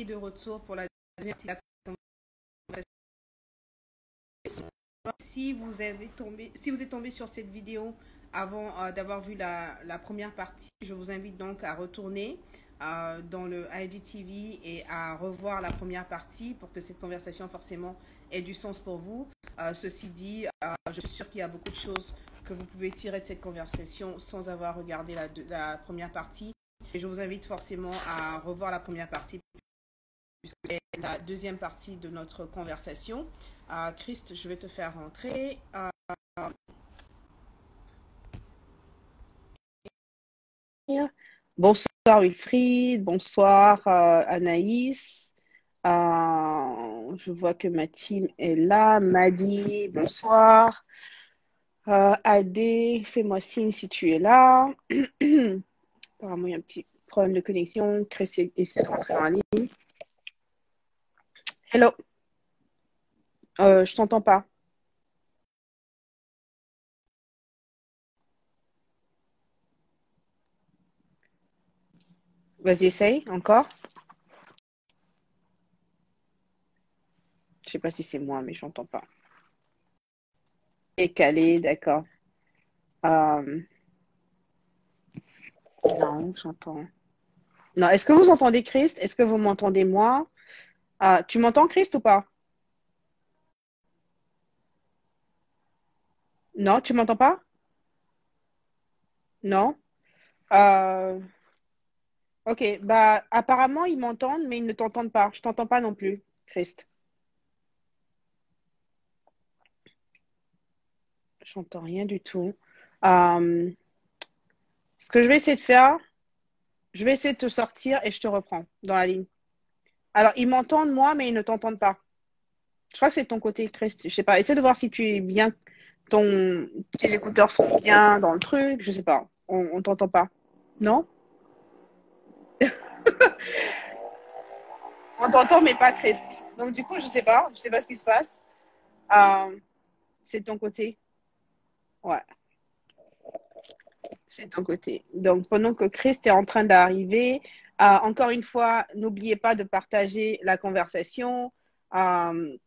de retour pour la deuxième partie de la conversation. Si vous êtes tombé sur cette vidéo avant d'avoir vu la première partie, je vous invite donc à retourner dans le IGTV et à revoir la première partie pour que cette conversation forcément ait du sens pour vous. Ceci dit, je suis sûre qu'il y a beaucoup de choses que vous pouvez tirer de cette conversation sans avoir regardé la première partie. Et je vous invite forcément à revoir la première partie puisque c'est la deuxième partie de notre conversation. Christ, je vais te faire rentrer. Bonsoir Wilfried, bonsoir Anaïs. Je vois que ma team est là. Madi, bonsoir. Adé, fais-moi signe si tu es là. Apparemment, il y a un petit problème de connexion. Chris essaie de rentrer en ligne. Hello. Je t'entends pas. Vas-y, essaye encore. Je sais pas si c'est moi, mais je n'entends pas. Décalé, d'accord. Non, j'entends. Non, est-ce que vous entendez Christ? Est-ce que vous m'entendez moi? Tu m'entends Christ ou pas? Non, tu m'entends pas? Non? Euh, Ok, bah apparemment ils m'entendent, mais ils ne t'entendent pas. Je t'entends pas non plus, Christ. J'entends rien du tout. Euh, Ce que je vais essayer de faire, je vais essayer de te sortir et je te reprends dans la ligne. Alors, ils m'entendent moi, mais ils ne t'entendent pas. Je crois que c'est de ton côté, Christ. Je sais pas. Essaie de voir si tu es bien, tes écouteurs sont bien dans le truc. Je sais pas. On t'entend pas. Non? On t'entend, mais pas Christ. Donc, du coup, je sais pas. Je sais pas ce qui se passe. Euh, c'est de ton côté. Ouais, c'est de ton côté. Donc, pendant que Christ est en train d'arriver, encore une fois, n'oubliez pas de partager la conversation. Euh,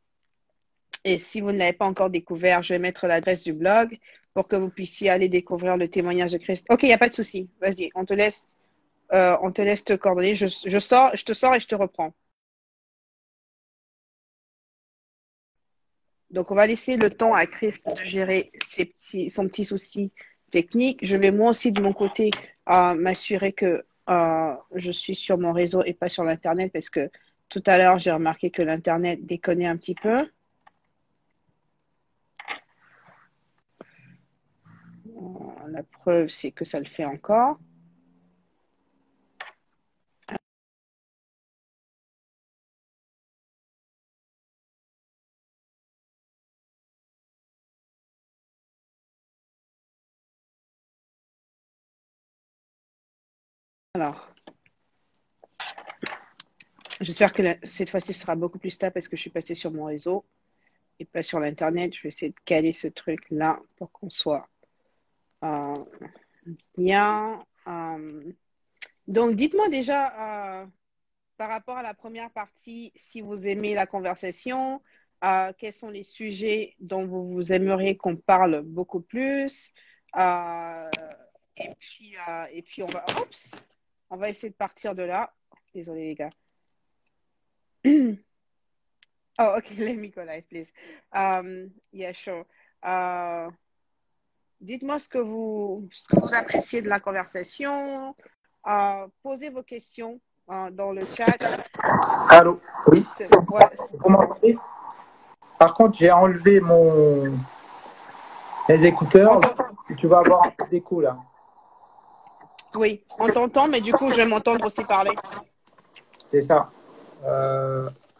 et si vous ne l'avez pas encore découvert, je vais mettre l'adresse du blog pour que vous puissiez aller découvrir le témoignage de Christ. Ok, il n'y a pas de souci. Vas-y, on te laisse te coordonner. Je te sors et je te reprends. Donc, on va laisser le temps à Christ de gérer son petit souci technique. Je vais moi aussi de mon côté m'assurer que je suis sur mon réseau et pas sur l'Internet parce que tout à l'heure, j'ai remarqué que l'Internet déconnait un petit peu. La preuve, c'est que ça le fait encore. Alors, j'espère que cette fois-ci sera beaucoup plus stable parce que je suis passée sur mon réseau et pas sur l'Internet. Je vais essayer de caler ce truc-là pour qu'on soit bien. Donc, dites-moi déjà, par rapport à la première partie, si vous aimez la conversation, quels sont les sujets dont vous aimeriez qu'on parle beaucoup plus. Et puis on va essayer de partir de là. Désolé les gars. Oh, okay, let me go live, please. Yeah, sure. Dites-moi ce que vous appréciez de la conversation. Posez vos questions dans le chat. Allô? Oui. Ouais. Vous m'entendez? Par contre, j'ai enlevé mes écouteurs. Tu vas avoir un peu d'écho là. Oui, on t'entend, mais du coup, je vais m'entendre aussi parler. C'est ça.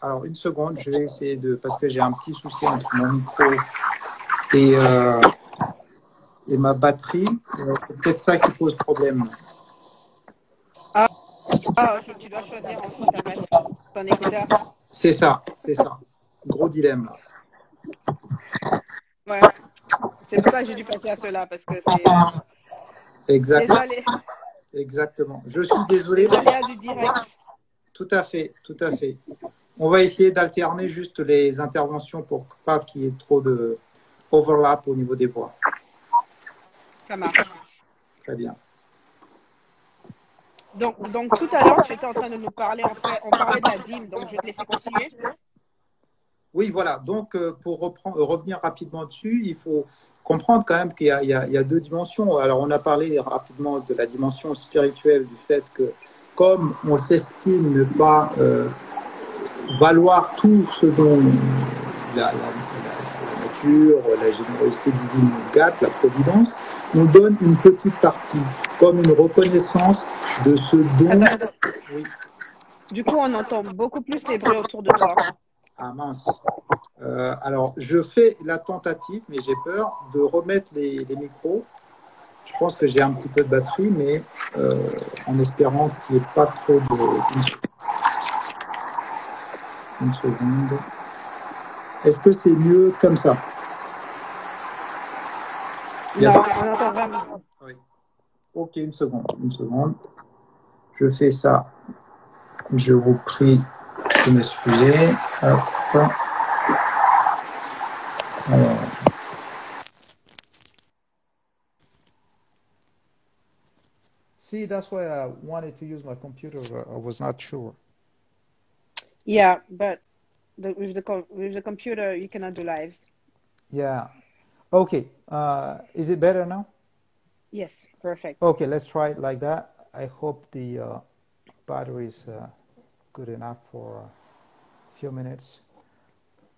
Alors, une seconde, je vais essayer parce que j'ai un petit souci entre mon micro et ma batterie. C'est peut-être ça qui pose problème. Tu dois choisir entre ta batterie, ton écouteur. C'est ça. Gros dilemme là. Ouais. C'est pour ça que j'ai dû passer à cela, parce que c'est... Exactement. Je suis désolé. Les aléas du direct. tout à fait, tout à fait. On va essayer d'alterner juste les interventions pour pas qu'il y ait trop de overlap au niveau des voix. Ça marche. Très bien. Donc tout à l'heure, tu étais en train de nous parler, en fait, on parlait de la dîme, donc je vais te laisser continuer. Oui, voilà. Donc, pour revenir rapidement dessus, il faut comprendre quand même qu'il y a deux dimensions. Alors, on a parlé rapidement de la dimension spirituelle, du fait que comme on s'estime ne pas valoir tout ce dont la nature, la générosité divine nous gâte, la providence, on donne une petite partie, comme une reconnaissance de ce don. Attends. Oui. Du coup, on entend beaucoup plus les bruits autour de toi. Ah mince. Alors, je fais la tentative, mais j'ai peur de remettre les micros. Je pense que j'ai un petit peu de batterie, mais en espérant qu'il n'y ait pas trop de... Une seconde. Est-ce que c'est mieux comme ça? Non, on entend vraiment. Oui. Ok, une seconde, une seconde. Je fais ça. Je vous prie de m'excuser. Hop. Alors. See, that's why I wanted to use my computer. I was not sure. Yeah, but with the computer, you cannot do lives. Yeah. Okay. Is it better now? Yes, perfect. Okay, let's try it like that. I hope the battery is good enough for a few minutes.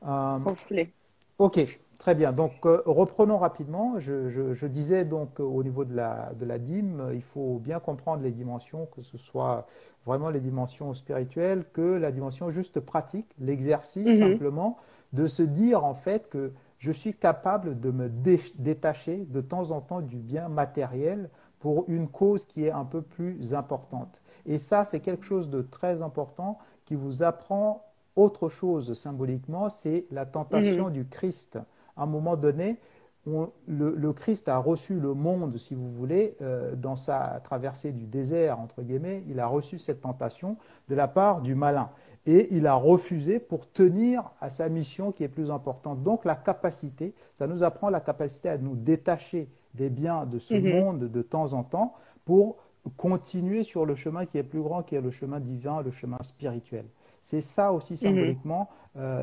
Hopefully. Ok, très bien. Donc, reprenons rapidement. Je disais donc au niveau de la dîme, il faut bien comprendre les dimensions, que ce soit vraiment les dimensions spirituelles, que la dimension juste pratique, l'exercice simplement, de se dire en fait que je suis capable de me détacher de temps en temps du bien matériel pour une cause qui est un peu plus importante. Et ça, c'est quelque chose de très important qui vous apprend autre chose symboliquement, c'est la tentation du Christ. À un moment donné, le Christ a reçu le monde, si vous voulez, dans sa traversée du désert, entre guillemets, il a reçu cette tentation de la part du malin. Et il a refusé pour tenir à sa mission qui est plus importante. Donc la capacité, ça nous apprend la capacité à nous détacher des biens de ce monde de temps en temps pour continuer sur le chemin qui est plus grand, qui est le chemin divin, le chemin spirituel. C'est ça aussi symboliquement,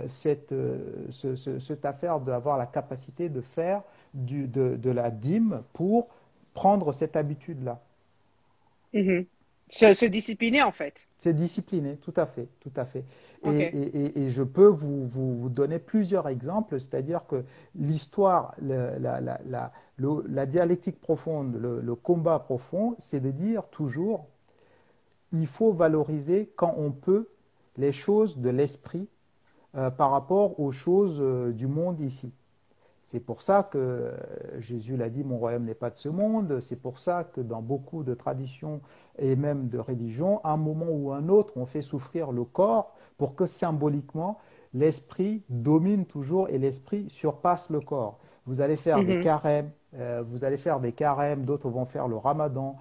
cette affaire d'avoir la capacité de faire de la dîme pour prendre cette habitude-là. Se discipliner en fait. C'est discipliné, tout à fait, tout à fait. Okay. Et je peux vous donner plusieurs exemples, c'est-à-dire que l'histoire, la dialectique profonde, le combat profond, c'est de dire toujours, il faut valoriser quand on peut les choses de l'esprit par rapport aux choses du monde ici. C'est pour ça que Jésus l'a dit, mon royaume n'est pas de ce monde. C'est pour ça que dans beaucoup de traditions et même de religions, à un moment ou un autre, on fait souffrir le corps pour que symboliquement, l'esprit domine toujours et l'esprit surpasse le corps. Vous allez faire des carêmes, d'autres vont faire le ramadan,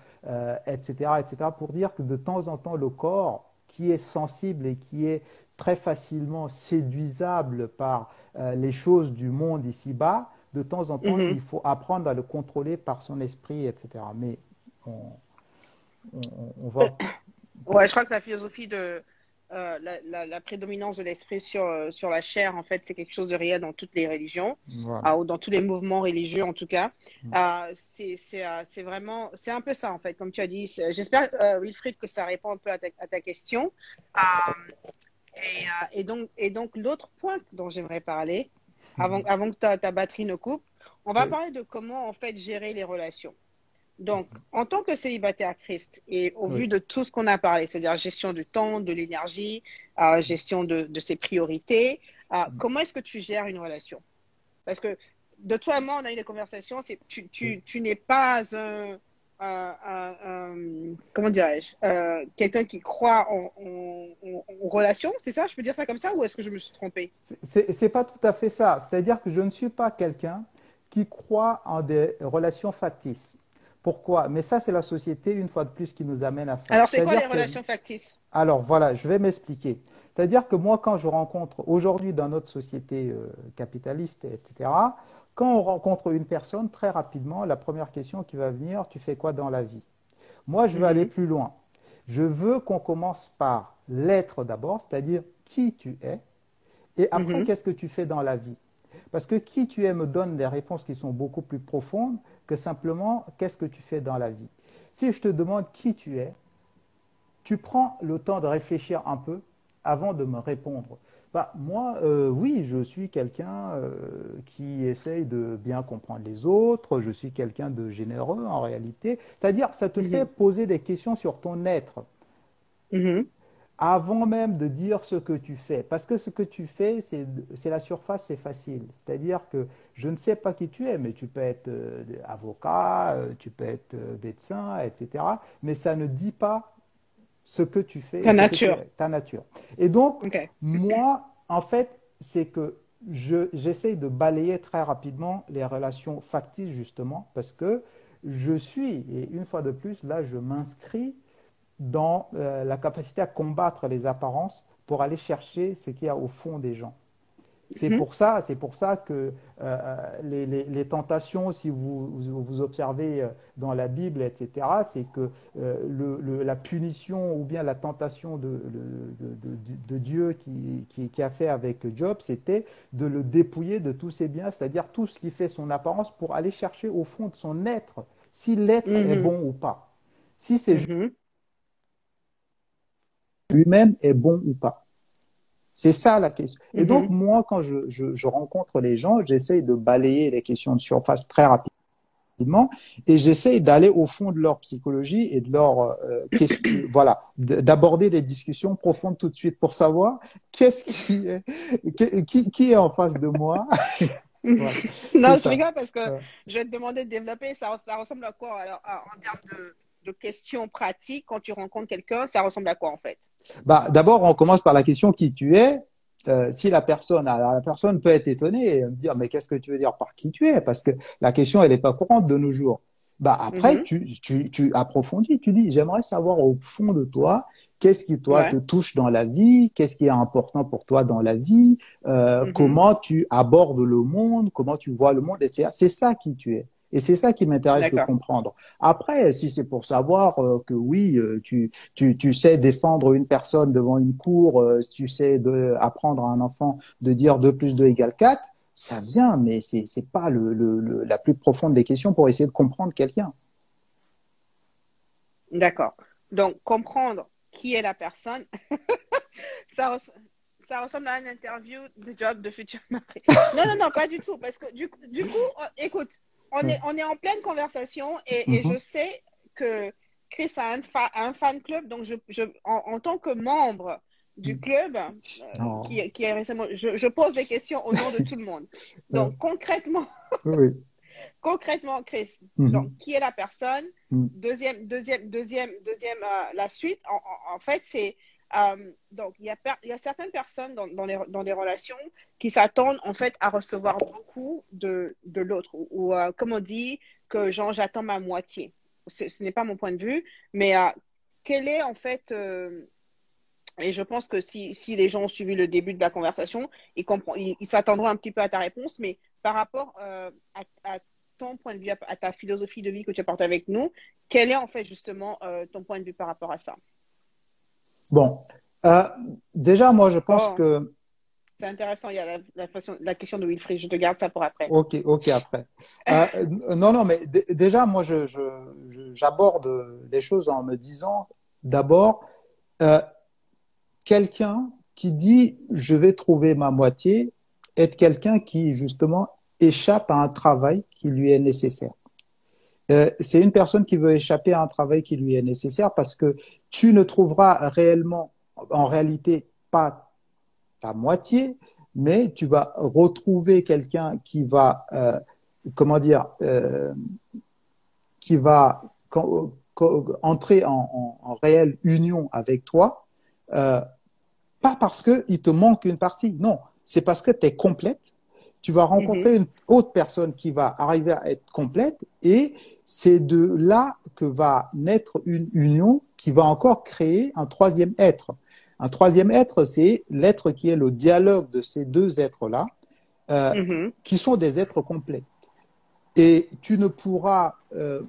etc., etc., pour dire que de temps en temps, le corps qui est sensible et qui est très facilement séduisable par les choses du monde ici-bas, de temps en temps, il faut apprendre à le contrôler par son esprit, etc. Mais on va... Ouais, je crois que la philosophie de la prédominance de l'esprit sur la chair, en fait, c'est quelque chose de réel dans toutes les religions, ou dans tous les mouvements religieux, en tout cas. C'est vraiment, c'est un peu ça, en fait, comme tu as dit. J'espère, Wilfried, que ça répond un peu à ta question. Et donc l'autre point dont j'aimerais parler, avant que ta batterie ne coupe, on va parler de comment en fait gérer les relations. Donc, en tant que célibataire Christ, et au vu de tout ce qu'on a parlé, c'est-à-dire gestion du temps, de l'énergie, gestion de ses priorités, comment est-ce que tu gères une relation? Parce que de toi et moi, on a eu des conversations, tu n'es pas comment dirais-je, quelqu'un qui croit en relation, c'est ça? Je peux dire ça comme ça ou est-ce que je me suis trompée? C'est pas tout à fait ça. C'est-à-dire que je ne suis pas quelqu'un qui croit en des relations factices. Pourquoi? Mais ça, c'est la société, une fois de plus, qui nous amène à ça. Alors, c'est quoi les C'est-à-dire que, relations factices? alors voilà, je vais m'expliquer. C'est-à-dire que moi, quand je rencontre, aujourd'hui dans notre société capitaliste, etc., quand on rencontre une personne, très rapidement, la première question qui va venir, tu fais quoi dans la vie? Moi, je veux aller Mhm, plus loin. Je veux qu'on commence par l'être d'abord, c'est-à-dire qui tu es, et après, mhm. qu'est-ce que tu fais dans la vie? Parce que qui tu es me donne des réponses qui sont beaucoup plus profondes que simplement qu'est-ce que tu fais dans la vie. Si je te demande qui tu es, tu prends le temps de réfléchir un peu avant de me répondre. Bah, moi, oui, je suis quelqu'un qui essaye de bien comprendre les autres, je suis quelqu'un de généreux en réalité. C'est-à-dire, ça te fait Mhm, poser des questions sur ton être mhm, avant même de dire ce que tu fais. Parce que ce que tu fais, c'est la surface, c'est facile. C'est-à-dire que je ne sais pas qui tu es, mais tu peux être avocat, tu peux être médecin, etc. Mais ça ne dit pas ce que tu fais et ta ce que tu nature. es, ta nature. Et donc, OK. moi, en fait, c'est que j'essaye de balayer très rapidement les relations factices, justement, parce que je suis, et une fois de plus, là, je m'inscris dans la capacité à combattre les apparences pour aller chercher ce qu'il y a au fond des gens. Mhm, C'est pour ça que les tentations, si vous observez dans la Bible, etc., c'est que la punition ou bien la tentation de Dieu qui a fait avec Job, c'était de le dépouiller de tous ses biens, c'est-à-dire tout ce qui fait son apparence pour aller chercher au fond de son être, si l'être est mhm, bon ou pas. Si c'est mhm, lui-même est bon ou pas. C'est ça la question. Et donc, mhm. moi, quand je rencontre les gens, j'essaye de balayer les questions de surface très rapidement et j'essaye d'aller au fond de leur psychologie et de leur voilà, d'aborder des discussions profondes tout de suite pour savoir qu'est-ce qui est en face de moi. Voilà, c'est Non, je ça. rigole parce que Euh, je vais te demander de développer. Ça ressemble à quoi alors, en termes de questions pratiques quand tu rencontres quelqu'un? Ça ressemble à quoi en fait? Bah, d'abord, on commence par la question qui tu es. Si la personne, alors la personne peut être étonnée et me dire, mais qu'est-ce que tu veux dire par qui tu es? Parce que la question, elle n'est pas courante de nos jours. Bah, après, Mhm, tu approfondis, tu dis, j'aimerais savoir au fond de toi, qu'est-ce qui, toi, te ouais. touche dans la vie? Qu'est-ce qui est important pour toi dans la vie? Mhm, Comment tu abordes le monde? Comment tu vois le monde? Etc. C'est ça qui tu es. Et c'est ça qui m'intéresse de d'accord. comprendre. Après, si c'est pour savoir que oui, tu sais défendre une personne devant une cour, tu sais apprendre à un enfant de dire 2 plus 2 égale 4, ça vient, mais c'est pas la plus profonde des questions pour essayer de comprendre quelqu'un. D'accord. Donc, comprendre qui est la personne, ça, ça ressemble à une interview de job de futur mari. Non, non, non, pas du tout. Parce que du coup, écoute, on est en pleine conversation et Mhm. je sais que Chris a un fan club. Donc, en tant que membre du club, Oh. qui est récemment, je pose des questions au nom de tout le monde. Euh, Donc, concrètement, oui. concrètement, Chris, donc, Mhm. qui est la personne? Mhm. La suite, en fait, c'est donc il y a certaines personnes dans les relations qui s'attendent en fait à recevoir beaucoup de l'autre ou comme on dit que genre j'attends ma moitié. Ce n'est pas mon point de vue, mais quel est en fait et je pense que si les gens ont suivi le début de la conversation, ils s'attendront un petit peu à ta réponse, mais par rapport à ton point de vue, à ta philosophie de vie que tu apportes avec nous, quel est en fait justement ton point de vue par rapport à ça? Bon, Euh, déjà, moi, je pense Oh, que c'est intéressant, il y a la question de Wilfried, je te garde ça pour après. ok, ok, après. Non, non, mais déjà, moi, j'aborde les choses en me disant, d'abord, euh, quelqu'un qui dit je vais trouver ma moitié est quelqu'un qui, justement, échappe à un travail qui lui est nécessaire. C'est une personne qui veut échapper à un travail qui lui est nécessaire parce que tu ne trouveras réellement, en réalité, pas ta moitié, mais tu vas retrouver quelqu'un qui va, comment dire, qui va entrer en réelle union avec toi, pas parce qu'il te manque une partie, non, c'est parce que tu es complète, tu vas Mhm. rencontrer une autre personne qui va arriver à être complète et c'est de là que va naître une union qui va encore créer un troisième être. Un troisième être, c'est l'être qui est le dialogue de ces deux êtres-là, euh, Mhm. qui sont des êtres complets. Et tu ne pourras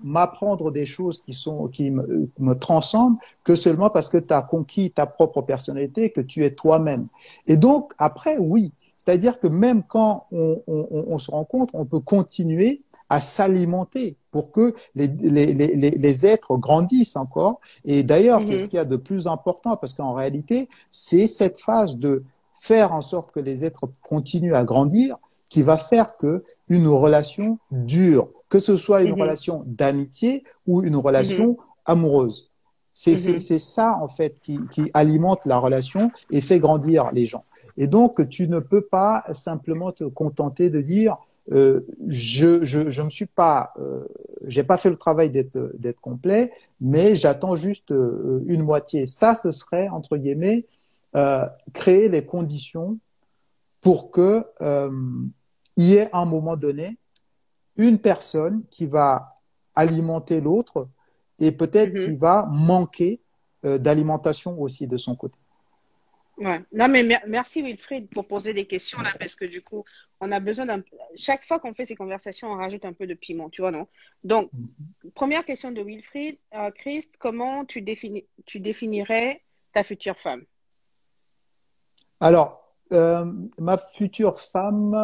m'apprendre des choses qui me transcendent que seulement parce que tu as conquis ta propre personnalité, que tu es toi-même. Et donc, après, oui, c'est-à-dire que même quand on se rencontre, on peut continuer à s'alimenter pour que les êtres grandissent encore. Et d'ailleurs, c'est ce Mhm. qu'il y a de plus important parce qu'en réalité, c'est cette phase de faire en sorte que les êtres continuent à grandir qui va faire que une relation dure, que ce soit une Mhm. relation d'amitié ou une Mhm. relation amoureuse. Mhm. C'est ça, en fait, qui alimente la relation et fait grandir les gens. Et donc, tu ne peux pas simplement te contenter de dire je me suis pas, j'ai pas fait le travail d'être complet, mais j'attends juste une moitié. Ça, ce serait, entre guillemets, créer les conditions pour que il y ait à un moment donné une personne qui va alimenter l'autre et peut-être qui Mhm. va manquer d'alimentation aussi de son côté. Ouais. Non, mais merci Wilfried pour poser des questions là, parce que du coup, on a besoin d'un. Chaque fois qu'on fait ces conversations, on rajoute un peu de piment, tu vois, non? Donc, première question de Wilfried. Christ, comment tu définirais ta future femme? Alors, ma future femme,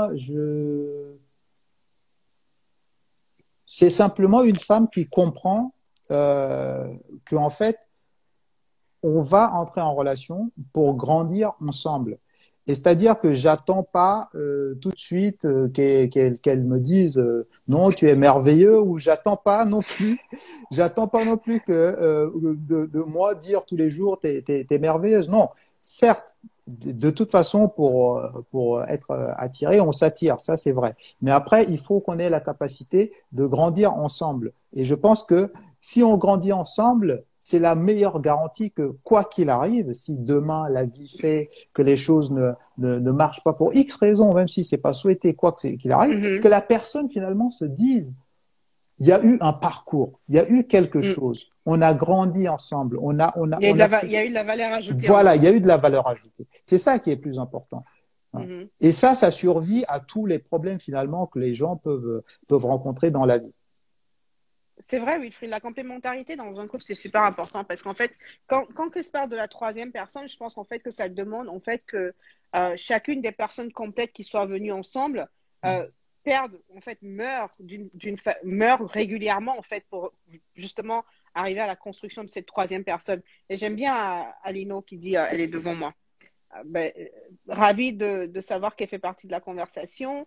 c'est simplement une femme qui comprend que en fait, on va entrer en relation pour grandir ensemble. Et c'est-à-dire que j'attends pas tout de suite qu'elle me dise non, tu es merveilleux, ou j'attends pas non plus que de moi dire tous les jours t'es merveilleuse. Non, certes, de toute façon pour être attiré, on s'attire, ça c'est vrai. Mais après, il faut qu'on ait la capacité de grandir ensemble. Et je pense que si on grandit ensemble, c'est la meilleure garantie que quoi qu'il arrive, si demain la vie fait que les choses ne marchent pas pour X raisons, même si c'est pas souhaité quoi qu'il arrive, que Mhm. la personne finalement se dise, il y a eu un parcours, il y a eu quelque Mm. chose, on a grandi ensemble, Il on a il fait, y a eu de la valeur ajoutée voilà, il y a ensemble. eu de la valeur ajoutée. C'est ça qui est plus important. Mhm. Et ça survit à tous les problèmes finalement que les gens peuvent rencontrer dans la vie. C'est vrai, Wilfried, la complémentarité dans un couple, c'est super important parce qu'en fait, quand Chris parle de la troisième personne, je pense en fait que ça demande en fait que chacune des personnes complètes qui soient venues ensemble euh, perdent, en fait, meurent régulièrement en fait pour justement arriver à la construction de cette troisième personne. Et j'aime bien Alino qui dit, elle est devant moi. Ben, ravie de savoir qu'elle fait partie de la conversation.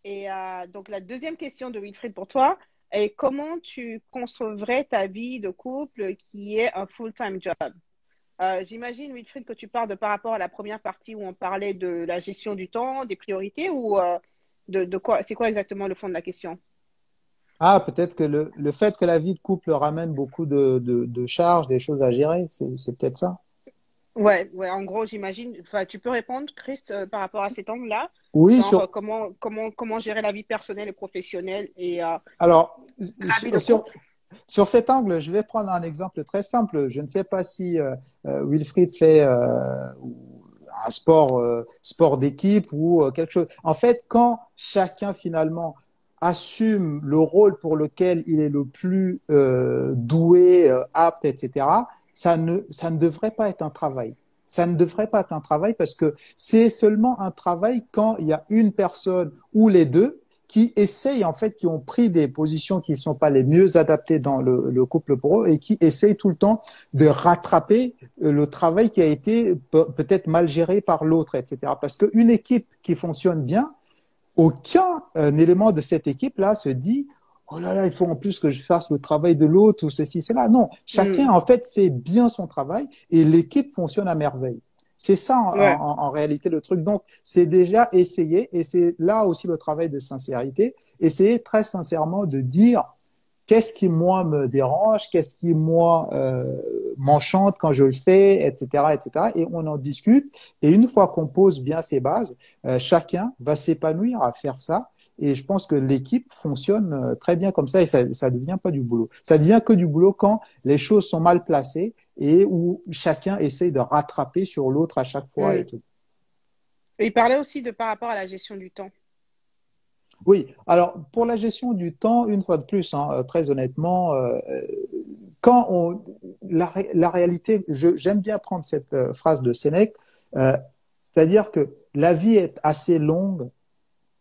Euh, donc, la deuxième question de Wilfried pour toi est comment tu concevrais ta vie de couple qui est un full-time job? J'imagine, Wilfried, que tu parles de par rapport à la première partie où on parlait de la gestion du temps, des priorités, ou de quoi? C'est quoi exactement le fond de la question? Ah, peut-être que le fait que la vie de couple ramène beaucoup de charges, des choses à gérer, c'est peut-être ça. Ouais, ouais, en gros, j'imagine. Enfin, tu peux répondre, Chris, par rapport à cet angle-là, Oui, genre comment gérer la vie personnelle et professionnelle et alors, la vie de couple. sur cet angle, je vais prendre un exemple très simple. Je ne sais pas si Wilfried fait un sport d'équipe ou quelque chose. En fait, quand chacun finalement assume le rôle pour lequel il est le plus doué, apte, etc., ça ne devrait pas être un travail. Ça ne devrait pas être un travail parce que c'est seulement un travail quand il y a une personne ou les deux qui essayent, en fait, qui ont pris des positions qui ne sont pas les mieux adaptées dans le couple pour eux et qui essayent tout le temps de rattraper le travail qui a été peut-être mal géré par l'autre, etc. Parce qu'une équipe qui fonctionne bien, aucun élément de cette équipe-là se dit oh là là, il faut en plus que je fasse le travail de l'autre ou ceci, cela. Non, chacun Hmm. en fait fait bien son travail et l'équipe fonctionne à merveille. C'est ça Ouais. en réalité le truc. Donc, c'est déjà essayer et c'est là aussi le travail de sincérité. Essayer très sincèrement de dire qu'est-ce qui, moi, me dérange, qu'est-ce qui, moi, m'enchante quand je le fais, etc., etc. Et on en discute. Et une fois qu'on pose bien ces bases, chacun va s'épanouir à faire ça. Et je pense que l'équipe fonctionne très bien comme ça et ça devient pas du boulot. Ça devient que du boulot quand les choses sont mal placées et où chacun essaye de rattraper sur l'autre à chaque fois et Mm. tout. Et il parlait aussi de par rapport à la gestion du temps. Oui, alors pour la gestion du temps, une fois de plus, hein, très honnêtement, quand on, la réalité, j'aime bien prendre cette phrase de Sénèque, euh, c'est-à-dire que la vie est assez longue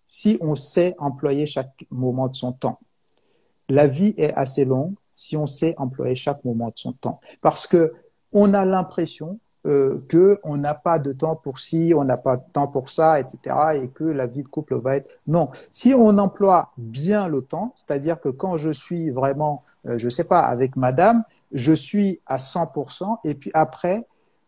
si on sait employer chaque moment de son temps. La vie est assez longue si on sait employer chaque moment de son temps. Parce que on a l'impression qu'on n'a pas de temps pour ci, on n'a pas de temps pour ça, etc. Et que la vie de couple va être... Non, si on emploie bien le temps, c'est-à-dire que quand je suis vraiment, je sais pas, avec madame, je suis à 100% et puis après,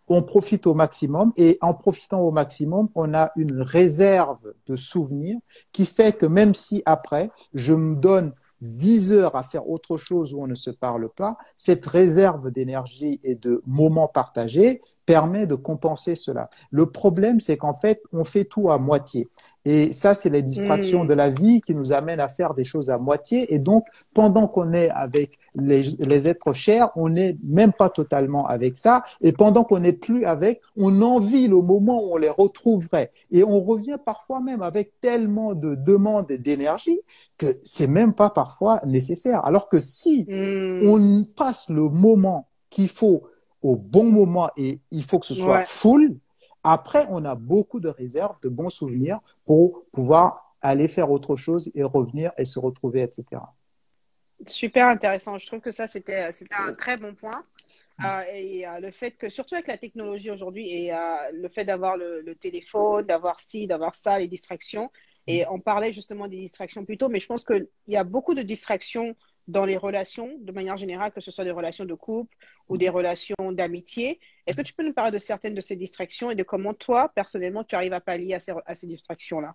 on profite au maximum et en profitant au maximum, on a une réserve de souvenirs qui fait que même si après, je me donne 10 heures à faire autre chose où on ne se parle pas, cette réserve d'énergie et de moments partagés permet de compenser cela. Le problème, c'est qu'en fait, on fait tout à moitié. Et ça, c'est les distractions de Mm. la vie qui nous amènent à faire des choses à moitié. Et donc, pendant qu'on est avec les êtres chers, on n'est même pas totalement avec ça. Et pendant qu'on n'est plus avec, on envie le moment où on les retrouverait. Et on revient parfois même avec tellement de demandes et d'énergie que c'est même pas parfois nécessaire. Alors que si Mm. on passe le moment qu'il faut au bon moment et il faut que ce soit Ouais. full, après on a beaucoup de réserves, de bons souvenirs pour pouvoir aller faire autre chose et revenir et se retrouver, etc. Super intéressant. Je trouve que ça, c'était un très bon point. Le fait que, surtout avec la technologie aujourd'hui, et le fait d'avoir le téléphone, d'avoir ci, d'avoir ça, les distractions. Et on parlait justement des distractions plus tôt, mais je pense qu'il y a beaucoup de distractions dans les relations, de manière générale, que ce soit des relations de couple ou des relations d'amitié. Est-ce que tu peux nous parler de certaines de ces distractions et de comment toi, personnellement, tu arrives à pallier à ces distractions-là?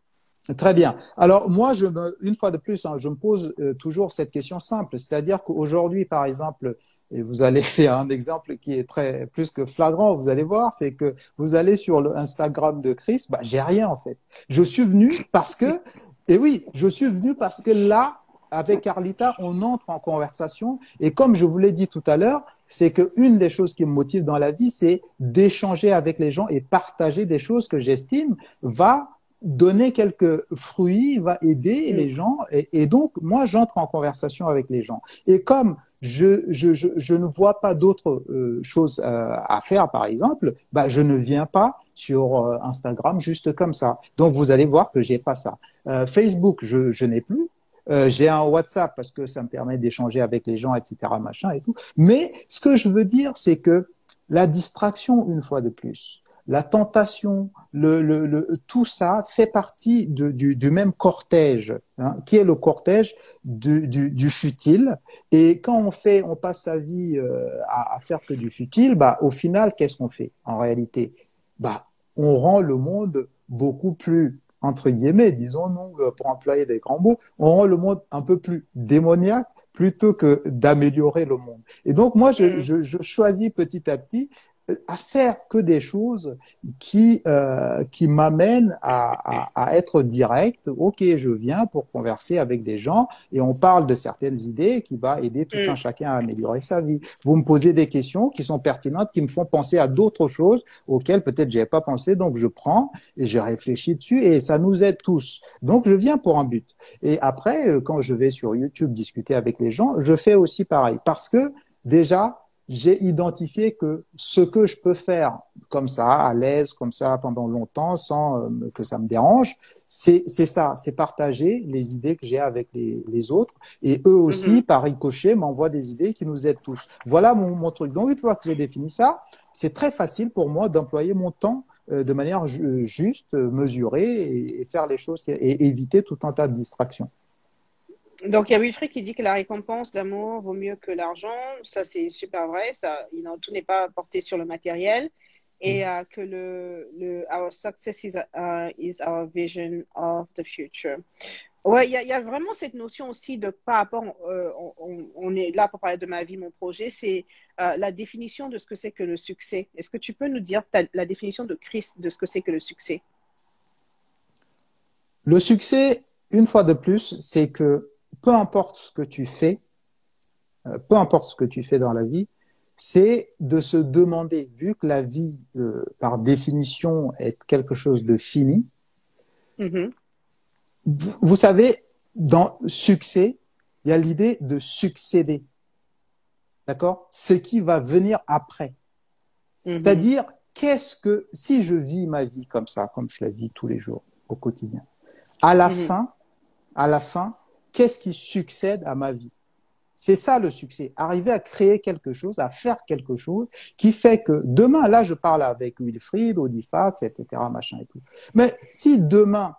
Très bien. Alors moi, une fois de plus, hein, je me pose toujours cette question simple, c'est-à-dire qu'aujourd'hui, par exemple, et vous allez, c'est un exemple qui est très plus que flagrant, vous allez voir, c'est que vous allez sur le Instagram de Chris, bah j'ai rien en fait. Je suis venu parce que, et oui, je suis venu parce que là, avec Carlita, on entre en conversation et comme je vous l'ai dit tout à l'heure, c'est que une des choses qui me motive dans la vie, c'est d'échanger avec les gens et partager des choses que j'estime va donner quelques fruits, va aider les Mm. gens. Et donc, moi, j'entre en conversation avec les gens. Et comme je ne vois pas d'autres choses à faire, par exemple, bah, je ne viens pas sur Instagram juste comme ça. Donc, vous allez voir que j'ai pas ça. Facebook, je n'ai plus. J'ai un WhatsApp parce que ça me permet d'échanger avec les gens, etc., machin et tout. Mais ce que je veux dire, c'est que la distraction, une fois de plus, la tentation, tout ça fait partie du même cortège, hein, qui est le cortège du futile. Et quand on passe sa vie à faire que du futile, bah, au final, qu'est-ce qu'on fait en réalité? Bah, on rend le monde beaucoup plus, entre guillemets, disons-nous, pour employer des grands mots, on rend le monde un peu plus démoniaque plutôt que d'améliorer le monde. Et donc, moi, Mm. je choisis petit à petit à faire que des choses qui m'amènent à être direct. Ok, je viens pour converser avec des gens et on parle de certaines idées qui va aider tout un Mm. chacun à améliorer sa vie. Vous me posez des questions qui sont pertinentes, qui me font penser à d'autres choses auxquelles peut-être j'avais pas pensé, donc je prends et je réfléchis dessus et ça nous aide tous. Donc je viens pour un but. Et après, quand je vais sur YouTube discuter avec les gens, je fais aussi pareil parce que déjà j'ai identifié que ce que je peux faire comme ça, à l'aise, comme ça, pendant longtemps, sans que ça me dérange, c'est ça, c'est partager les idées que j'ai avec les autres. Et eux aussi, Mhm. par ricochet, m'envoient des idées qui nous aident tous. Voilà mon truc. Donc, une fois que j'ai défini ça, c'est très facile pour moi d'employer mon temps de manière juste, mesurée et faire les choses et éviter tout un tas de distractions. Donc, il y a Wilfried qui dit que la récompense d'amour vaut mieux que l'argent. Ça, c'est super vrai. Ça, tout n'est pas porté sur le matériel. Et que our success is our vision of the future. Ouais, il y a vraiment cette notion aussi de par rapport, on est là pour parler de ma vie, mon projet, c'est la définition de ce que c'est que le succès. Est-ce que tu peux nous dire la définition de Chris de ce que c'est que le succès? Le succès, une fois de plus, c'est que peu importe ce que tu fais, peu importe ce que tu fais dans la vie, c'est de se demander, vu que la vie, par définition, est quelque chose de fini, Mhm, vous savez, dans succès, il y a l'idée de succéder, d'accord? Ce qui va venir après. mhm, C'est-à-dire, qu'est-ce que, si je vis ma vie comme ça, comme je la vis tous les jours, au quotidien, à la mhm, fin, à la fin, qu'est-ce qui succède à ma vie? C'est ça le succès. Arriver à créer quelque chose, à faire quelque chose qui fait que demain, là, je parle avec Wilfried, Audifax, etc., machin et tout. Mais si demain,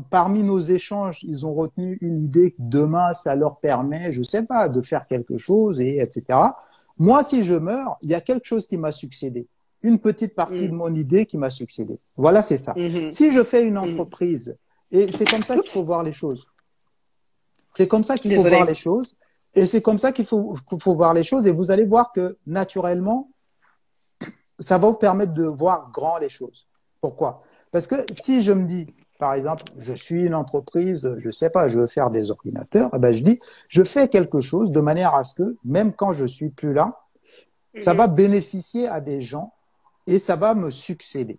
parmi nos échanges, ils ont retenu une idée que demain, ça leur permet, je sais pas, de faire quelque chose, et etc. Moi, si je meurs, il y a quelque chose qui m'a succédé. Une petite partie de mhm, mon idée qui m'a succédé. Voilà, c'est ça. mhm, Si je fais une mhm. entreprise, et c'est comme ça qu'il faut Oups, voir les choses. C'est comme ça qu'il faut voir les désolée. choses. Et c'est comme ça qu'il faut voir les choses. Et vous allez voir que naturellement, ça va vous permettre de voir grand les choses. Pourquoi? Parce que si je me dis, par exemple, je suis une entreprise, je sais pas, je veux faire des ordinateurs, eh ben je dis, je fais quelque chose de manière à ce que, même quand je suis plus là, ça va Mhm, bénéficier à des gens et ça va me succéder.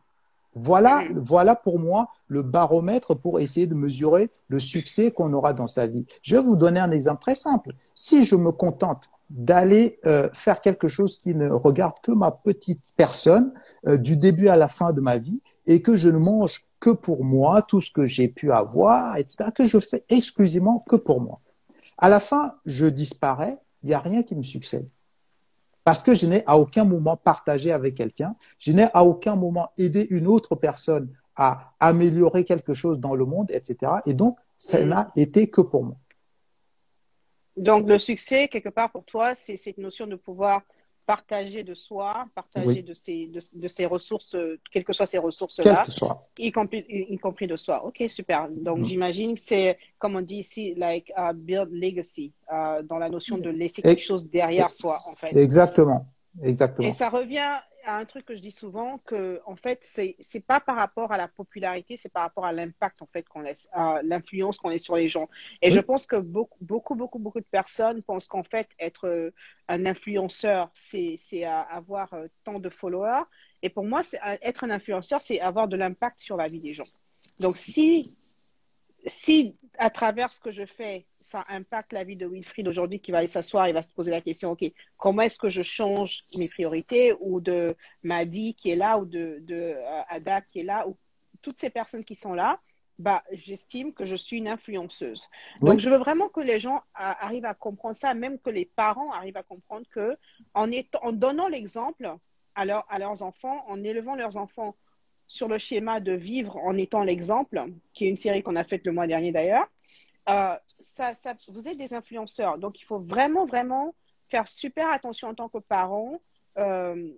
Voilà, mhm, voilà pour moi le baromètre pour essayer de mesurer le succès qu'on aura dans sa vie. Je vais vous donner un exemple très simple. Si je me contente d'aller faire quelque chose qui ne regarde que ma petite personne du début à la fin de ma vie et que je ne mange que pour moi, tout ce que j'ai pu avoir, etc., que je fais exclusivement que pour moi. À la fin, je disparais, il n'y a rien qui me succède. Parce que je n'ai à aucun moment partagé avec quelqu'un, je n'ai à aucun moment aidé une autre personne à améliorer quelque chose dans le monde, etc. Et donc, ça mhm. n'a été que pour moi. Donc, le succès, quelque part pour toi, c'est cette notion de pouvoir partager de soi, partager Oui, de ses ressources, quelles que soient ces quel ressources-là, que soit. y compris de soi. Ok, super. Donc, j'imagine que c'est, comme on dit ici, like build legacy, dans la notion de laisser quelque Et, chose derrière soi, en fait. exactement, Et exactement. ça revient à un truc que je dis souvent, que en fait, c'est pas par rapport à la popularité, c'est par rapport à l'impact en fait qu'on laisse, à l'influence qu'on laisse sur les gens. Et je Oui, pense que beaucoup de personnes pensent qu'en fait, être un influenceur, c'est avoir tant de followers. Et pour moi, être un influenceur, c'est avoir de l'impact sur la vie des gens. Donc, si à travers ce que je fais, ça impacte la vie de Wilfried aujourd'hui qui va aller s'asseoir et va se poser la question, OK, comment est-ce que je change mes priorités, ou de Madi qui est là, ou de Ada qui est là, ou toutes ces personnes qui sont là, bah, j'estime que je suis une influenceuse. Donc, oui, je veux vraiment que les gens arrivent à comprendre ça, même que les parents arrivent à comprendre que en donnant l'exemple à leurs enfants, en élevant leurs enfants sur le schéma de vivre en étant l'exemple, qui est une série qu'on a faite le mois dernier d'ailleurs, vous êtes des influenceurs. Donc, il faut vraiment, vraiment faire super attention en tant que parent euh,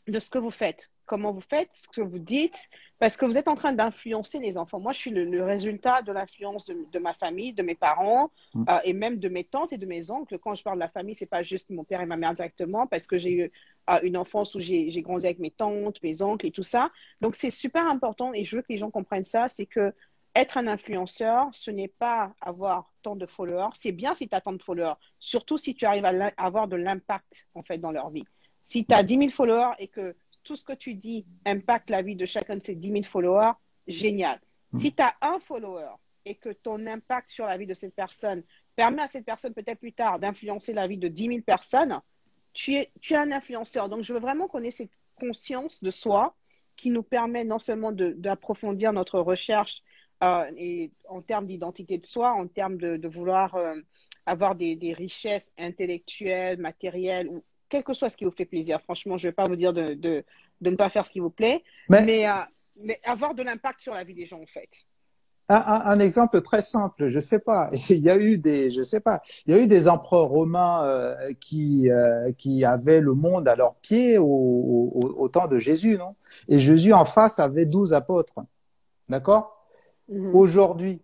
de ce que vous faites, comment vous faites, ce que vous dites, parce que vous êtes en train d'influencer les enfants. Moi, je suis le résultat de l'influence de ma famille, de mes parents, et même de mes tantes et de mes oncles. Quand je parle de la famille, c'est pas juste mon père et ma mère directement, parce que j'ai eu une enfance où j'ai grandi avec mes tantes, mes oncles et tout ça. Donc, c'est super important, et je veux que les gens comprennent ça, c'est que être un influenceur, ce n'est pas avoir tant de followers. C'est bien si tu as tant de followers, surtout si tu arrives à avoir de l'impact en fait dans leur vie. Si tu as 10 000 followers et que tout ce que tu dis impacte la vie de chacun de ces 10 000 followers, génial. Si tu as un follower et que ton impact sur la vie de cette personne permet à cette personne peut-être plus tard d'influencer la vie de 10 000 personnes, tu es un influenceur. Donc, je veux vraiment qu'on ait cette conscience de soi qui nous permet non seulement d'approfondir notre recherche et en termes d'identité de soi, en termes de vouloir avoir des richesses intellectuelles, matérielles, ou quel que soit ce qui vous fait plaisir. Franchement, je ne vais pas vous dire de ne pas faire ce qui vous plaît, mais mais avoir de l'impact sur la vie des gens, en fait. un exemple très simple, je sais pas, il y a eu des, je sais pas, il y a eu des empereurs romains qui avaient le monde à leurs pieds au temps de Jésus, non? Et Jésus en face avait 12 apôtres, d'accord? Mhm. Aujourd'hui,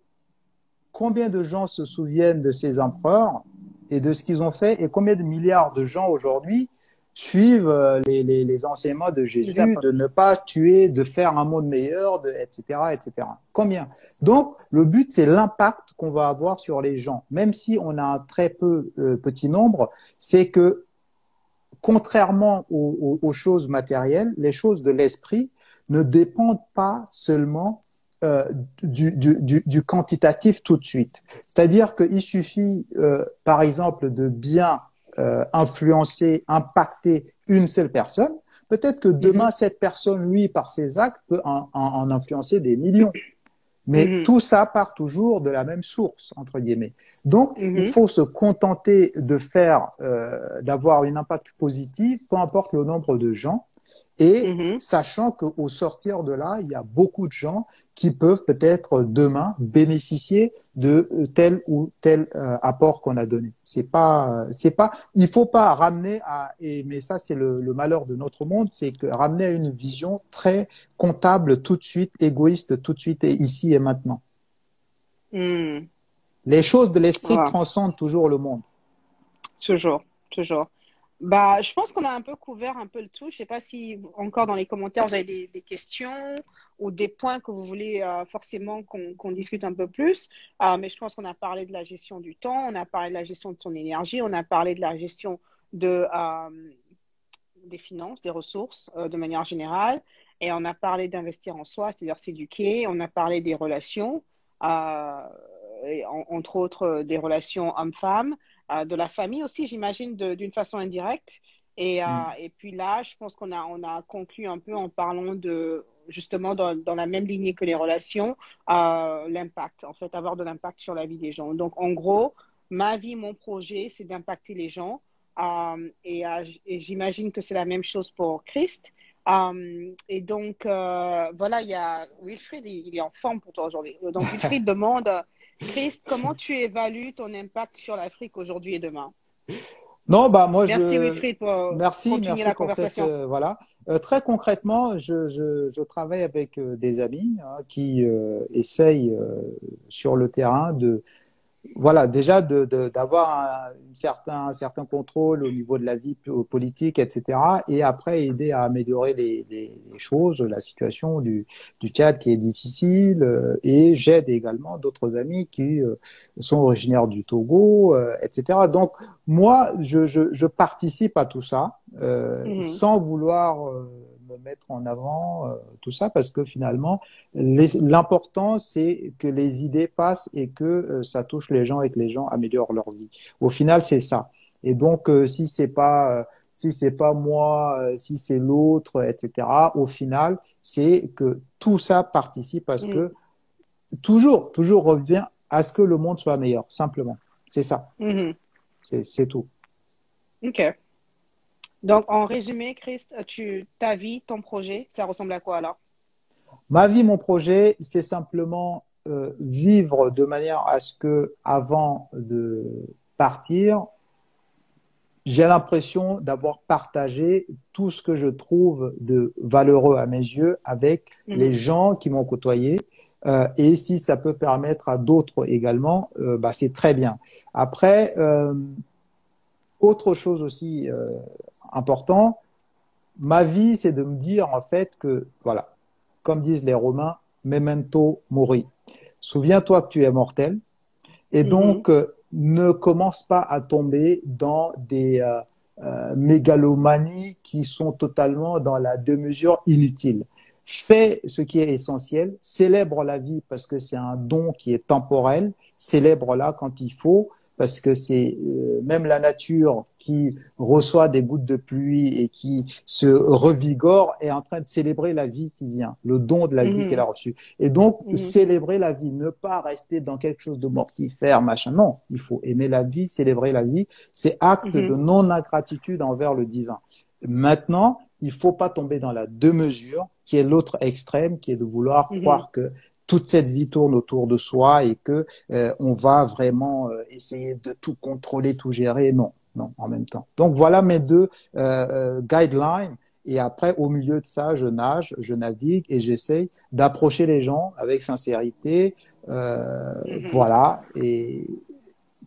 combien de gens se souviennent de ces empereurs et de ce qu'ils ont fait, et combien de milliards de gens aujourd'hui suivent les enseignements de Jésus, de ne pas tuer, de faire un monde meilleur, etc., etc. Combien? Donc, le but, c'est l'impact qu'on va avoir sur les gens. Même si on a un très petit nombre, c'est que, contrairement aux choses matérielles, les choses de l'esprit ne dépendent pas seulement du quantitatif tout de suite. C'est-à-dire qu'il suffit, par exemple, de bien influencer, impacter une seule personne. Peut-être que demain, cette personne, lui, par ses actes, peut en influencer des millions. Mais tout ça part toujours de la même source, entre guillemets. Donc, il faut se contenter de faire, d'avoir un impact positif, peu importe le nombre de gens, et sachant qu'au sortir de là, il y a beaucoup de gens qui peuvent peut-être demain bénéficier de tel ou tel apport qu'on a donné. Il faut pas ramener mais ça c'est le malheur de notre monde, c'est que ramener à une vision très comptable tout de suite, égoïste tout de suite et ici et maintenant. Les choses de l'esprit transcendent toujours le monde. Toujours, toujours. Bah, je pense qu'on a un peu couvert un peu le tout. Je sais pas si encore dans les commentaires vous avez des questions ou des points que vous voulez forcément qu'on discute un peu plus. Mais je pense qu'on a parlé de la gestion du temps, on a parlé de la gestion de son énergie, on a parlé de la gestion des finances, des ressources de manière générale. Et on a parlé d'investir en soi, c'est-à-dire s'éduquer. On a parlé des relations, entre autres des relations hommes-femmes. De la famille aussi, j'imagine, d'une façon indirecte. Et puis là, je pense qu'on a conclu un peu en parlant justement, dans la même lignée que les relations, l'impact, en fait, avoir de l'impact sur la vie des gens. Donc, en gros, ma vie, mon projet, c'est d'impacter les gens. Et j'imagine que c'est la même chose pour Christ. Et donc, voilà, il y a Wilfried, il est en forme pour toi aujourd'hui. Donc, Wilfried demande... Christ, comment tu évalues ton impact sur l'Afrique aujourd'hui et demain? Non, bah moi merci Wilfried pour continuer la conversation. Voilà. Très concrètement, je travaille avec des amis qui essayent sur le terrain voilà, déjà d'avoir un certain contrôle au niveau de la vie politique, etc. Et après aider à améliorer les choses, la situation du Tchad qui est difficile. Et j'aide également d'autres amis qui sont originaires du Togo, etc. Donc moi, je participe à tout ça sans vouloir me mettre en avant tout ça, parce que finalement l'important c'est que les idées passent et que ça touche les gens et que les gens améliorent leur vie. Au final c'est ça. Et donc si c'est pas moi, si c'est l'autre, etc. Au final c'est que tout ça participe à ce que toujours revient à ce que le monde soit meilleur, simplement. C'est ça. C'est tout. Ok. Donc, en résumé, Christ, ta vie, ton projet, ça ressemble à quoi alors? Ma vie, mon projet, c'est simplement vivre de manière à ce que, avant de partir, j'ai l'impression d'avoir partagé tout ce que je trouve de valeureux à mes yeux avec les gens qui m'ont côtoyé. Et si ça peut permettre à d'autres également, bah, c'est très bien. Après, autre chose aussi important, ma vie, c'est de me dire en fait que, voilà, comme disent les Romains, memento mori. Souviens-toi que tu es mortel, et donc ne commence pas à tomber dans des mégalomanies qui sont totalement dans la démesure inutile. Fais ce qui est essentiel, célèbre la vie parce que c'est un don qui est temporel, célèbre-la quand il faut, parce que c'est même la nature qui reçoit des gouttes de pluie et qui se revigore est en train de célébrer la vie qui vient, le don de la vie qu'elle a reçu. Et donc, célébrer la vie, ne pas rester dans quelque chose de mortifère, machin. Non, il faut aimer la vie, célébrer la vie. C'est acte de non-ingratitude envers le divin. Maintenant, il faut pas tomber dans la deux-mesure, qui est l'autre extrême, qui est de vouloir croire que toute cette vie tourne autour de soi et que on va vraiment essayer de tout contrôler, tout gérer. Non, en même temps. Donc voilà mes deux guidelines. Et après, au milieu de ça, je nage, je navigue et j'essaye d'approcher les gens avec sincérité, Voilà. Et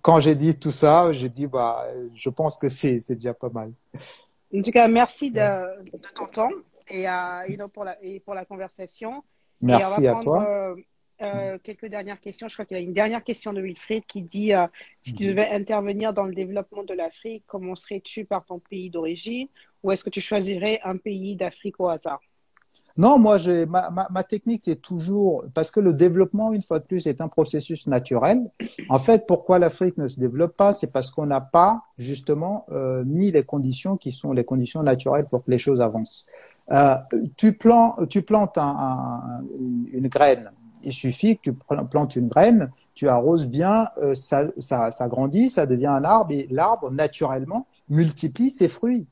quand j'ai dit tout ça, j'ai dit, bah, je pense que c'est déjà pas mal. En tout cas, merci Ouais. de ton temps et pour la conversation. Et on va Merci à prendre toi. quelques dernières questions. Je crois qu'il y a une dernière question de Wilfried qui dit si tu Mhm. devais intervenir dans le développement de l'Afrique, commencerais-tu par ton pays d'origine ou est-ce que tu choisirais un pays d'Afrique au hasard? Non, moi, ma technique, c'est toujours, parce que le développement, une fois de plus, est un processus naturel. En fait, pourquoi l'Afrique ne se développe pas? C'est parce qu'on n'a pas, justement, mis les conditions qui sont les conditions naturelles pour que les choses avancent. Euh, tu plantes une graine. Il suffit que tu plantes une graine, tu arroses bien, ça grandit, ça devient un arbre, et l'arbre, naturellement, multiplie ses fruits.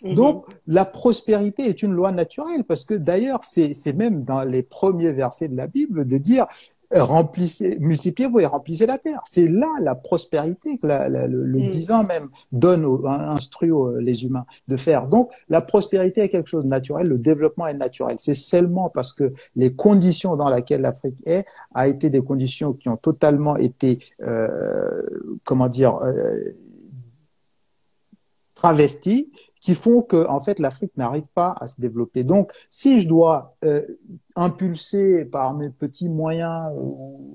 Mhm. Donc, la prospérité est une loi naturelle, parce que d'ailleurs, c'est même dans les premiers versets de la Bible de dire remplissez, multipliez-vous et remplissez la terre. C'est là la prospérité que le Mm. divin même donne, instruit les humains de faire. Donc, la prospérité est quelque chose de naturel, le développement est naturel. C'est seulement parce que les conditions dans lesquelles l'Afrique est a été des conditions qui ont totalement été, comment dire, travestis qui font que en fait l'Afrique n'arrive pas à se développer. Donc, si je dois impulser par mes petits moyens,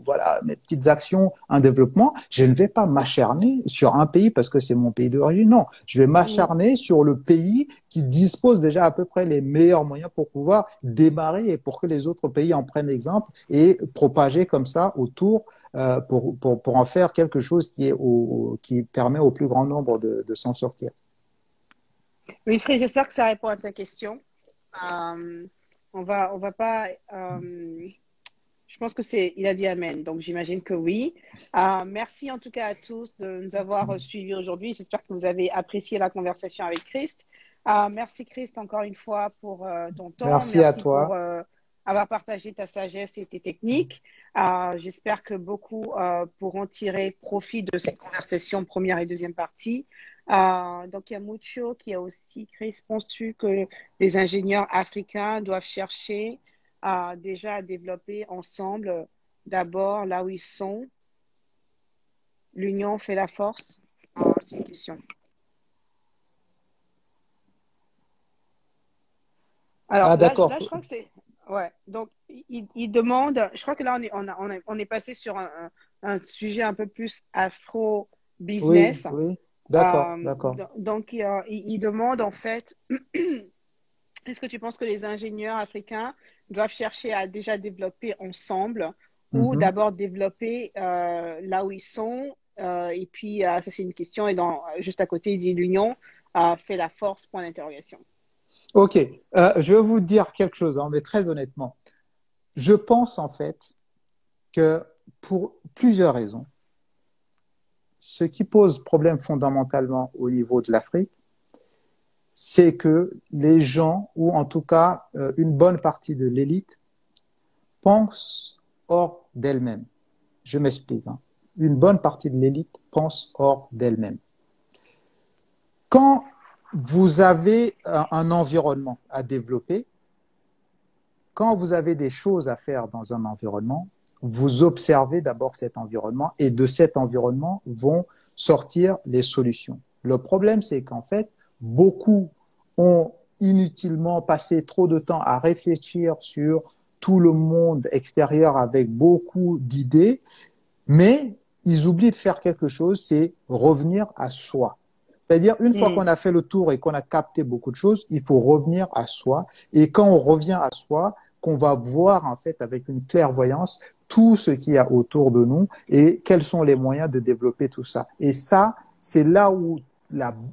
voilà, mes petites actions, un développement, je ne vais pas m'acharner sur un pays parce que c'est mon pays d'origine. Non, je vais Mm. m'acharner sur le pays qui dispose déjà à peu près les meilleurs moyens pour pouvoir démarrer et pour que les autres pays en prennent exemple et propager comme ça autour pour en faire quelque chose qui permet au plus grand nombre de s'en sortir. Wilfried, j'espère que ça répond à ta question. Euh, on va pas. Je pense que il a dit Amen, donc j'imagine que oui. Merci en tout cas à tous de nous avoir suivis aujourd'hui. J'espère que vous avez apprécié la conversation avec Christ. Merci Christ encore une fois pour ton temps. Merci à Merci pour toi. avoir partagé ta sagesse et tes techniques. J'espère que beaucoup pourront tirer profit de cette conversation première et deuxième partie. Donc il y a Mucho qui a aussi, Chris, penses-tu que les ingénieurs africains doivent chercher déjà à développer ensemble, d'abord là où ils sont. L'union fait la force. C'est une question. Alors Ah, d'accord. là, je crois que c'est. Ouais. Donc, il demande. Je crois que là, on est passé sur un sujet un peu plus Oui, afro-business. oui. D'accord, d'accord. Donc, il demande en fait est-ce que tu penses que les ingénieurs africains doivent chercher à déjà développer ensemble ou Mhm. d'abord développer là où ils sont et puis, ça c'est une question, et juste à côté, il dit l'union fait la force, point d'interrogation. Ok. Je vais vous dire quelque chose, hein, mais très honnêtement. Je pense en fait que pour plusieurs raisons, ce qui pose problème fondamentalement au niveau de l'Afrique, c'est que les gens, ou en tout cas une bonne partie de l'élite, pensent hors d'elle-même. Je m'explique, hein. Une bonne partie de l'élite pense hors d'elle-même. Quand vous avez un environnement à développer, quand vous avez des choses à faire dans un environnement, vous observez d'abord cet environnement et de cet environnement vont sortir les solutions. Le problème, c'est qu'en fait, beaucoup ont inutilement passé trop de temps à réfléchir sur tout le monde extérieur avec beaucoup d'idées, mais ils oublient de faire quelque chose, c'est revenir à soi. C'est-à-dire, une fois Hmm. qu'on a fait le tour et qu'on a capté beaucoup de choses, il faut revenir à soi. Et quand on revient à soi, qu'on va voir en fait avec une clairvoyance tout ce qu'il y a autour de nous et quels sont les moyens de développer tout ça. Et ça, c'est là où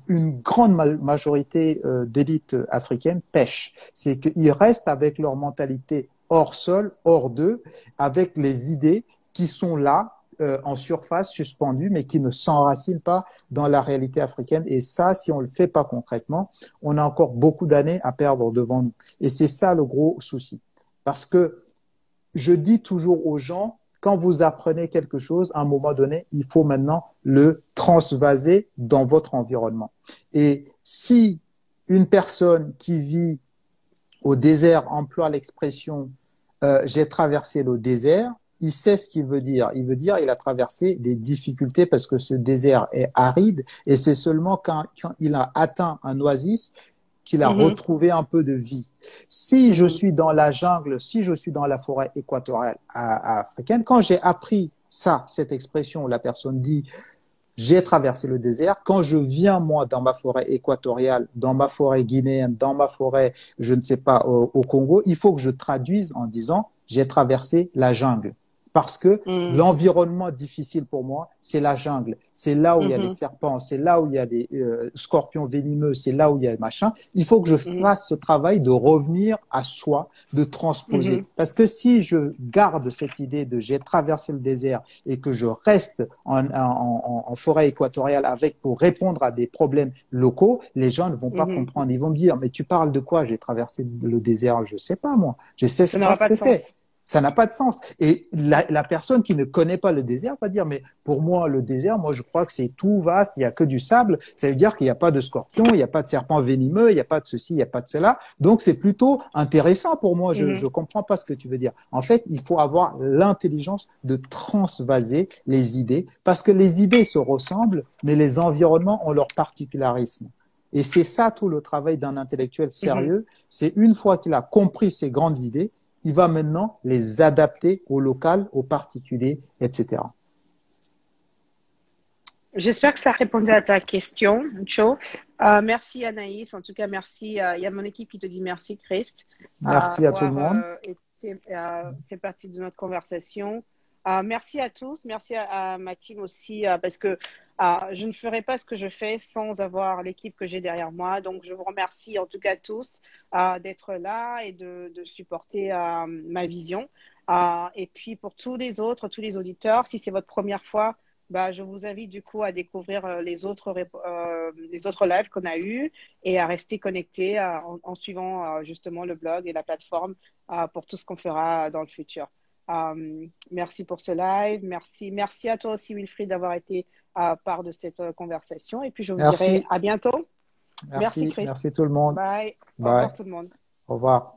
une grande majorité d'élites africaines pêchent. C'est qu'ils restent avec leur mentalité hors sol, hors d'eux, avec les idées qui sont là, en surface, suspendues, mais qui ne s'enracinent pas dans la réalité africaine. Et ça, si on ne le fait pas concrètement, on a encore beaucoup d'années à perdre devant nous. Et c'est ça le gros souci. Parce que je dis toujours aux gens, quand vous apprenez quelque chose, à un moment donné, il faut maintenant le transvaser dans votre environnement. Et si une personne qui vit au désert emploie l'expression j'ai traversé le désert, il sait ce qu'il veut dire. Il veut dire il a traversé des difficultés parce que ce désert est aride et c'est seulement quand il a atteint un oasis qu'il a retrouvé un peu de vie. Si je suis dans la jungle, si je suis dans la forêt équatoriale africaine, quand j'ai appris ça, cette expression où la personne dit j'ai traversé le désert. Quand je viens, moi, dans ma forêt équatoriale, dans ma forêt guinéenne, dans ma forêt, je ne sais pas, au Congo, il faut que je traduise en disant j'ai traversé la jungle. Parce que l'environnement difficile pour moi, c'est la jungle. C'est là où il y a des serpents, c'est là où il y a des scorpions venimeux, c'est là où il y a des machins. Il faut que je fasse ce travail de revenir à soi, de transposer. Parce que si je garde cette idée de j'ai traversé le désert et que je reste en forêt équatoriale avec pour répondre à des problèmes locaux, les gens ne vont pas comprendre. Ils vont me dire, mais tu parles de quoi? J'ai traversé le désert, je sais pas moi. Je sais pas ce que c'est. Ça n'a pas de sens. Et la personne qui ne connaît pas le désert va dire, mais pour moi, le désert, moi, je crois que c'est tout vaste, il n'y a que du sable. Ça veut dire qu'il n'y a pas de scorpions, il n'y a pas de serpents venimeux, il n'y a pas de ceci, il n'y a pas de cela. Donc, c'est plutôt intéressant pour moi. Je comprends pas ce que tu veux dire. En fait, il faut avoir l'intelligence de transvaser les idées parce que les idées se ressemblent, mais les environnements ont leur particularisme. Et c'est ça tout le travail d'un intellectuel sérieux. C'est une fois qu'il a compris ces grandes idées, il va maintenant les adapter au local, au particulier, etc. J'espère que ça a répondu à ta question, Joe. Merci Anaïs. En tout cas, merci. Il y a mon équipe qui te dit merci, Christ. Merci à tout le monde. Fait partie de notre conversation. Merci à tous. Merci à ma team aussi, parce que je ne ferai pas ce que je fais sans avoir l'équipe que j'ai derrière moi. Donc, je vous remercie en tout cas tous d'être là et de supporter ma vision. Et puis, pour tous les autres, tous les auditeurs, si c'est votre première fois, je vous invite du coup à découvrir les autres lives qu'on a eus et à rester connectés en suivant justement le blog et la plateforme pour tout ce qu'on fera dans le futur. Merci pour ce live. Merci à toi aussi, Wilfried, d'avoir été part de cette conversation. Et puis, je vous dirai à bientôt. Merci, Chris. Merci tout le monde. Bye. Bye. Au revoir tout le monde. Au revoir.